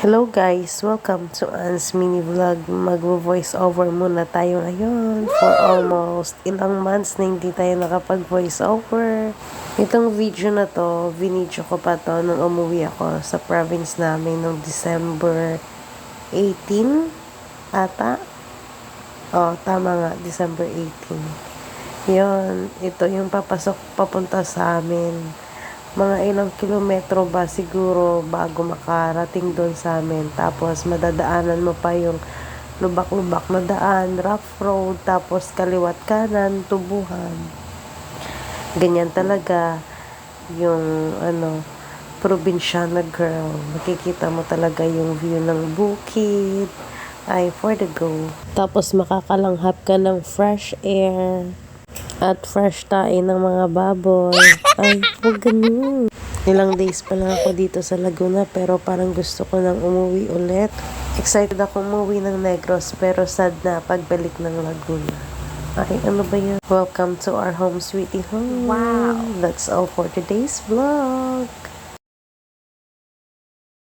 Hello guys! Welcome to Anne's mini vlog. Mag-voice over muna tayo ngayon for almost ilang months na hindi tayo nakapag-voice over. Itong video na to, vinidyo ko pa to nung umuwi ako sa province namin noong December 18 ata. Tama nga, December 18. Yun, ito yung papasok papunta sa amin. Mga ilang kilometro ba siguro bago makarating doon sa amin. Tapos madadaanan mo pa yung lubak-lubak na daan, rough road, tapos kaliwat kanan, tubuhan. Ganyan talaga yung probinsyana girl. Makikita mo talaga yung view ng bukid. Ay, for the go. Tapos makakalanghap ka ng fresh air. At fresh tayo ng mga baboy. Ay, huwag ganun. Ilang days pa lang ako dito sa Laguna pero parang gusto ko nang umuwi ulit. Excited ako umuwi ng Negros pero sad na pagbalik ng Laguna. Ay, ano ba yun? Welcome to our home, sweetie home. Wow. That's all for today's vlog.